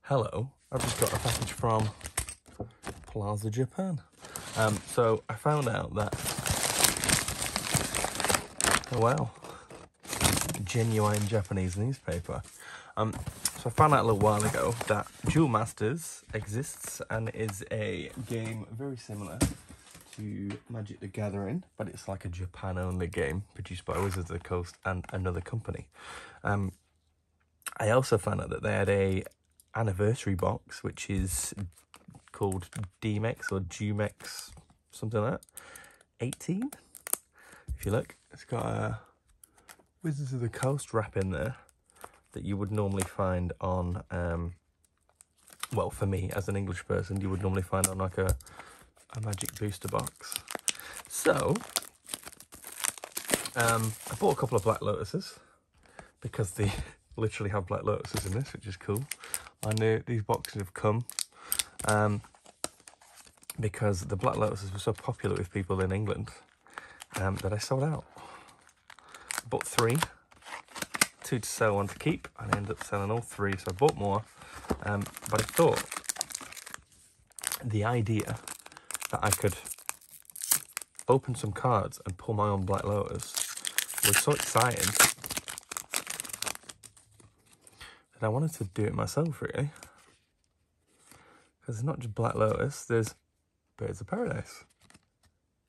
Hello, I've just got a package from Plaza Japan. So I found out that, oh wow, genuine Japanese newspaper. So I found out a little while ago that DuelMasters exists and is a game very similar to Magic the Gathering, but it's like a Japan-only game produced by Wizards of the Coast and another company. I also found out that they had a anniversary box, which is called Dmex or Dmex, something like that, 18. If you look, it's got a Wizards of the Coast wrap in there that you would normally find on, well, for me as an English person, you would normally find on like a Magic booster box. So I bought a couple of Black Lotuses because they literally have Black Lotuses in this, which is cool. I knew these boxes have come because the Black Lotuses were so popular with people in England that I sold out. I bought 3, 2 to sell, 1 to keep, and I ended up selling all 3, so I bought more. But I thought the idea that I could open some cards and pull my own Black Lotus was so exciting that I wanted to do it myself, really. Because it's not just Black Lotus, there's Birds of Paradise.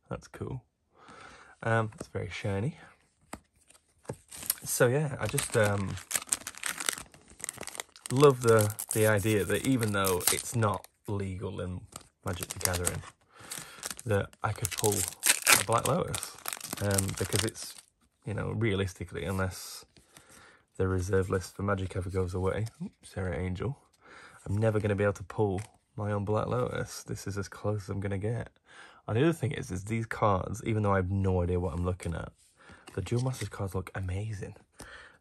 That's cool. It's very shiny. So yeah, I just love the idea that even though it's not legal in Magic the Gathering, that I could pull a Black Lotus, because it's, you know, realistically, unless the reserve list for Magic ever goes away, Sarah Angel, I'm never going to be able to pull my own Black Lotus. This is as close as I'm going to get. And the other thing is these cards, even though I have no idea what I'm looking at, the DuelMasters cards look amazing.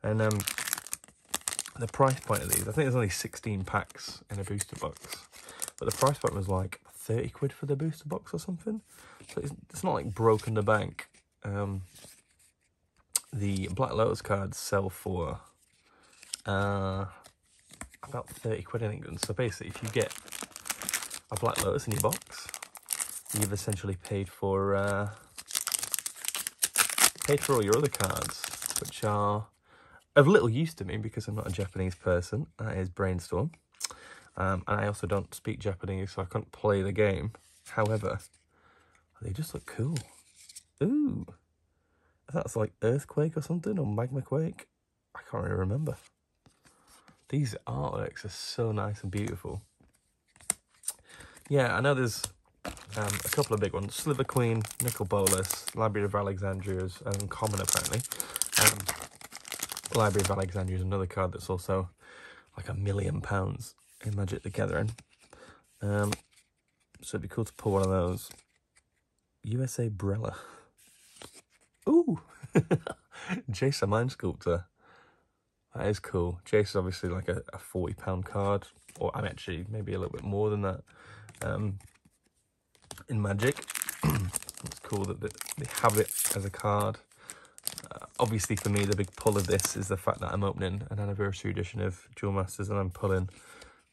And the price point of these, I think there's only 16 packs in a booster box, but the price point was like 30 quid for the booster box or something. So it's not like broken the bank. The Black Lotus cards sell for about 30 quid in England. So basically, if you get a Black Lotus in your box, you've essentially paid for all your other cards, which are of little use to me because I'm not a Japanese person. That is Brainstorm. And I also don't speak Japanese, so I can't play the game. However, they just look cool. Ooh. That's like Earthquake or something, or Magma Quake. I can't really remember. These artworks are so nice and beautiful. Yeah, I know there's a couple of big ones. Sliver Queen, Nicol Bolas, Library of Alexandria is uncommon apparently. Library of Alexandria is another card that's also like £1 million in Magic the Gathering. So it'd be cool to pull one of those. USA Brella. Ooh! Jace, Mind Sculptor. That is cool. Jace is obviously like a £40 card, or I'm actually maybe a little bit more than that in Magic. It's cool that they have it as a card. Obviously for me, the big pull of this is the fact that I'm opening an anniversary edition of DuelMasters and I'm pulling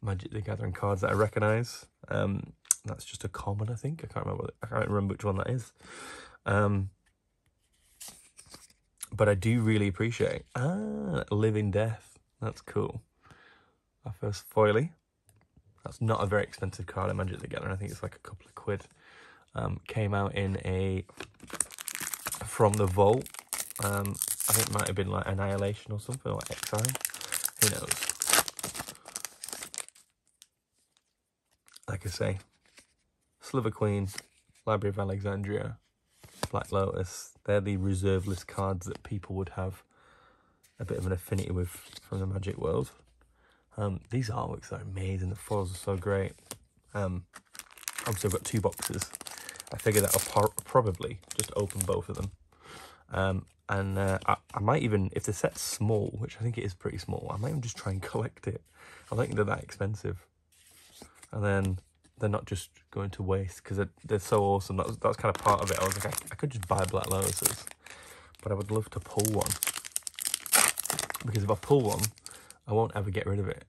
Magic the Gathering cards that I recognise. That's just a common, I think. I can't remember which one that is. But I do really appreciate Living Death. That's cool. Our first foily. That's not a very expensive card in Magic the Gathering. I think it's like a couple of quid. Came out in a From the Vault. I think it might have been like Annihilation or something, or Exile. Who knows? Like I say, Sliver Queen, Library of Alexandria, Black Lotus, they're the reserve list cards that people would have a bit of an affinity with from the Magic world. These artworks are amazing, the foils are so great. Obviously I've got 2 boxes. I figure that I'll probably just open both of them. I might even, if the set's small, which I think it is pretty small, I might even just try and collect it. I don't think they're that expensive. And then they're not just going to waste because they're so awesome. That's kind of part of it. I was like, I could just buy Black Lotuses, but I would love to pull one. Because if I pull one, I won't ever get rid of it.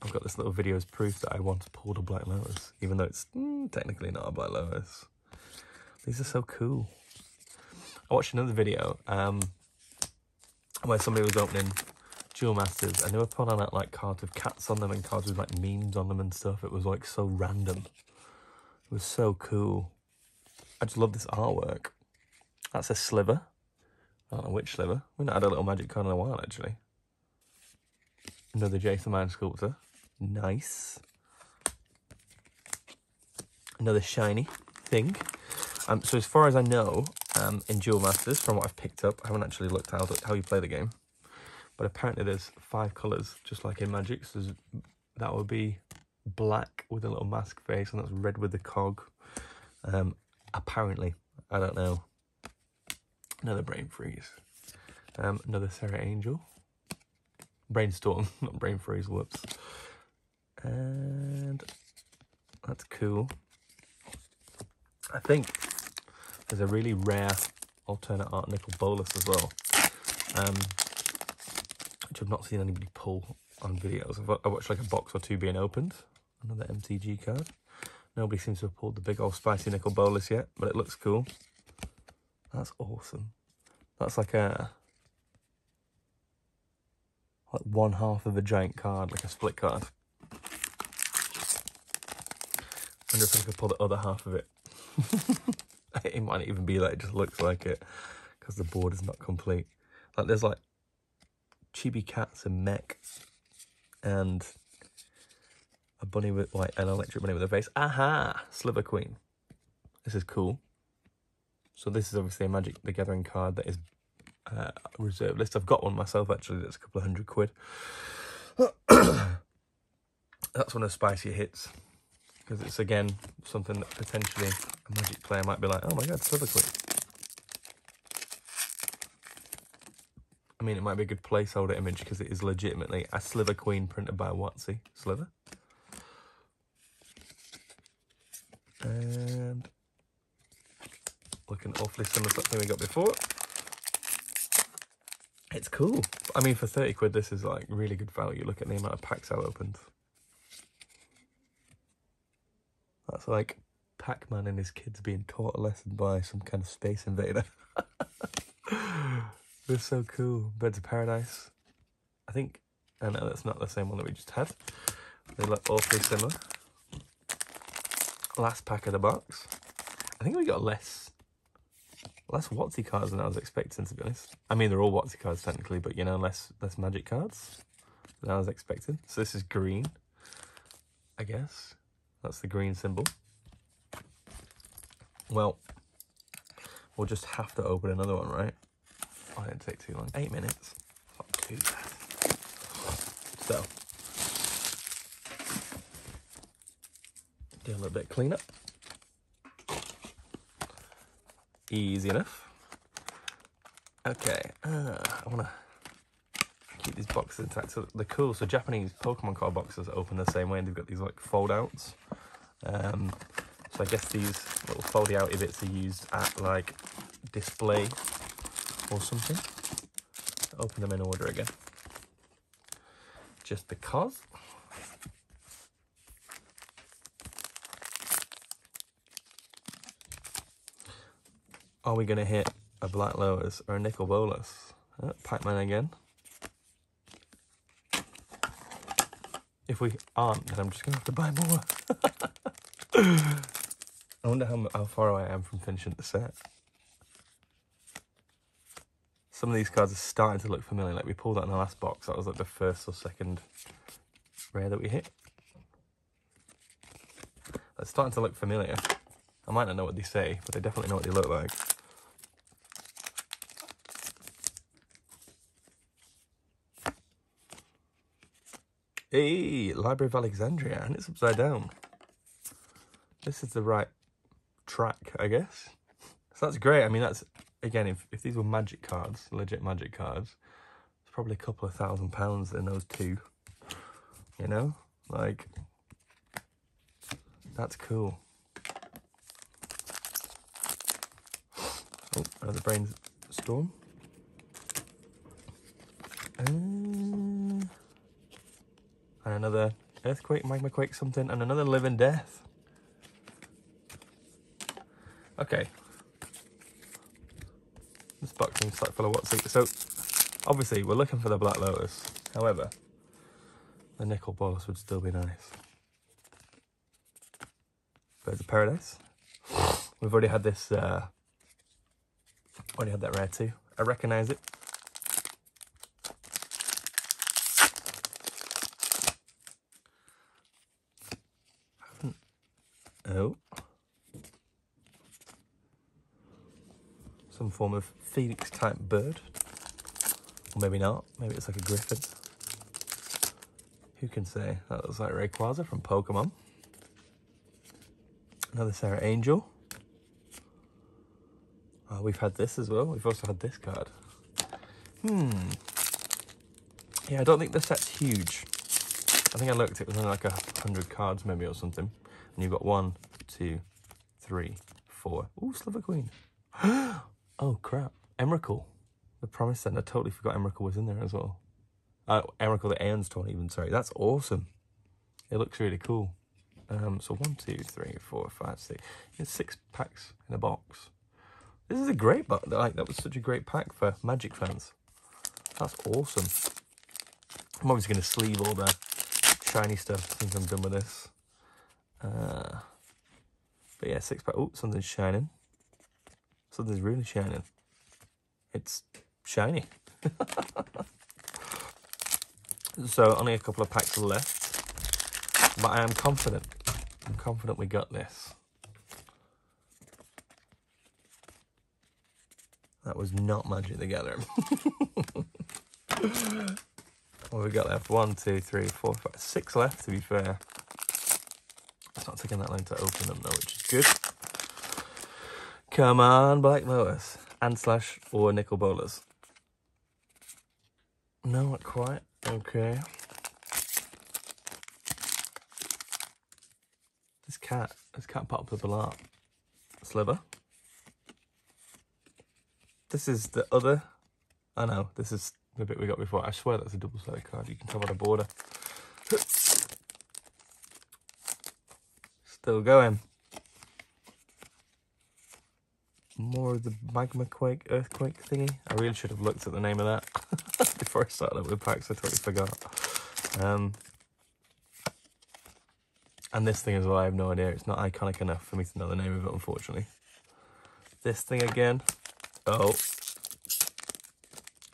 I've got this little video as proof that I once pulled a Black Lotus, even though it's technically not a Black Lotus. These are so cool. I watched another video where somebody was opening DuelMasters and they were putting out like cards with cats on them and cards with like memes on them and stuff. It was like so random. It was so cool. I just love this artwork. That's a sliver. I don't know which sliver. We've not had a little magic card in a while actually. Another Jason Mind Sculptor. Nice. Another shiny thing. So as far as I know, in DuelMasters, from what I've picked up, I haven't actually looked how you play the game, but apparently there's 5 colours, just like in Magic. So that would be black with a little mask face, and that's red with the cog. Apparently, I don't know. Another Brain Freeze. Another Sarah Angel. Brainstorm, not Brain Freeze, whoops. And that's cool. I think there's a really rare alternate art nickel bolus as well, which I've not seen anybody pull on videos. I watched like a box or 2 being opened. Another MTG card. Nobody seems to have pulled the big old spicy nickel bolus yet, but it looks cool. That's awesome. That's like one half of a giant card, like a split card. I wonder if I could pull the other half of it. It might even be like it just looks like it because the board is not complete. Like there's like chibi cats and mech and a bunny with like an electric bunny with a face. Aha! Sliver Queen. This is cool. So this is obviously a Magic the Gathering card that is reserve list. I've got one myself actually. That's a couple of £100. That's one of the spicier hits. Because it's, again, something that potentially a Magic player might be like, oh my god, Sliver Queen. I mean, it might be a good placeholder image because it is legitimately a Sliver Queen printed by WOTC. Sliver. And looking awfully similar to that thing we got before. It's cool. I mean, for 30 quid, this is like really good value. Look at the amount of packs I've opened. That's like Pac-Man and his kids being taught a lesson by some kind of space invader. They're so cool. Birds of Paradise. I think, oh no, that's not the same one that we just had. They look awfully similar. Last pack of the box. I think we got less WOTC cards than I was expecting, to be honest. I mean, they're all WOTC cards technically, but you know, less Magic cards than I was expecting. So this is green, I guess. That's the green symbol. Well, we'll just have to open another one, right? Oh, it didn't take too long. 8 minutes. Not too bad. So, do a little bit of cleanup. Easy enough. Okay, I want to keep these boxes intact. So they're cool. So Japanese Pokemon card boxes open the same way, and they've got these like fold outs. So I guess these little foldy outy bits are used at like display or something. Open them in order again. Just because. Are we going to hit a Black Lotus or a Nicol Bolas? Pac-Man again. If we aren't, then I'm just going to have to buy more. I wonder how far away I am from finishing the set. Some of these cards are starting to look familiar. Like we pulled that in the last box. That was like the first or second rare that we hit. It's starting to look familiar. I might not know what they say, but I definitely know what they look like. Hey, Library of Alexandria, and it's upside down. This is the right track, I guess. So that's great. I mean, that's, again, if these were Magic cards, legit Magic cards, it's probably a couple of £1,000 in those two. You know? Like, that's cool. Oh, another Brainstorm. And another Earthquake, Magma Quake something, and another Living Death. Okay. This box seems like full of WOTC. So, obviously, we're looking for the Black Lotus. However, the Nickel Bolas would still be nice. Birds of Paradise. We've already had this, already had that rare too. I recognise it. Oh. Some form of phoenix type bird. Or maybe not. Maybe it's like a griffin. Who can say? That looks like Rayquaza from Pokemon. Another Sarah Angel. Oh, we've had this as well. We've also had this card. Yeah, I don't think the set's huge. I think I looked, it was only like 100 cards maybe or something. And you've got 1, 2, 3, 4. Ooh, Sliver Queen. Oh, crap. Emrakul. The Promised Land. I totally forgot Emrakul was in there as well. Emrakul the Aeon's Torn even, sorry. That's awesome. It looks really cool. So 1, 2, 3, 4, 5, 6. It's 6 packs in a box. This is a great box. Like, that was such a great pack for Magic fans. That's awesome. I'm obviously going to sleeve all the shiny stuff since I'm done with this. But yeah, 6 pack. Oh, something's shining. Something's really shining. It's shiny. So only a couple of packs left, but I am confident. I'm confident we got this. That was not Magic the Gathering. What have we got left? 1, 2, 3, 4, 5, 6 left, to be fair. It's not taking that long to open them though, which is good. Come on, Black Lotus. And slash or Nickel Bolas. No, not quite. Okay. This cat popped up a lot. Sliver. This is the other. Oh no, this is the bit we got before. I swear that's a double-sided card. You can tell by the border. Still going. More of the Magma Quake, Earthquake thingy. I really should have looked at the name of that before I started up with the packs. I totally forgot. And this thing as well, I have no idea. It's not iconic enough for me to know the name of it, unfortunately. This thing again. Oh.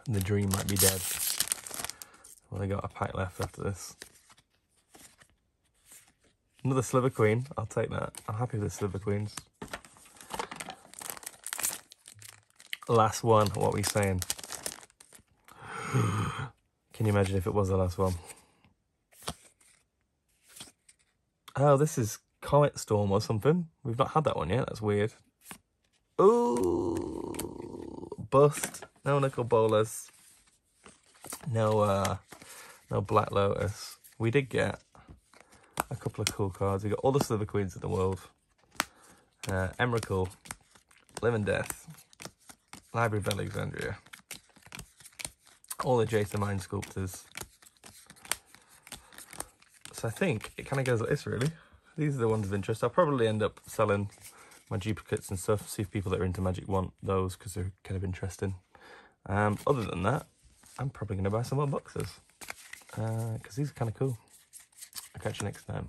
The dream might be dead. I've only got a pack left after this. Another Sliver Queen. I'll take that. I'm happy with the Sliver Queens. Last one. What are we saying? Can you imagine if it was the last one? Oh, this is Comet Storm or something. We've not had that one yet. That's weird. Ooh, bust. No Nickel Bolas. No, no Black Lotus. We did get a couple of cool cards. We got all the Sliver Queens in the world. Emrakul, Living Death, Library of Alexandria, all the Jason Mind Sculptors. So I think it kind of goes like this, really. These are the ones of interest. I'll probably end up selling my duplicates and stuff, see if people that are into Magic want those, because they're kind of interesting. Other than that, I'm probably going to buy some more boxes, because these are kind of cool. I'll catch you next time.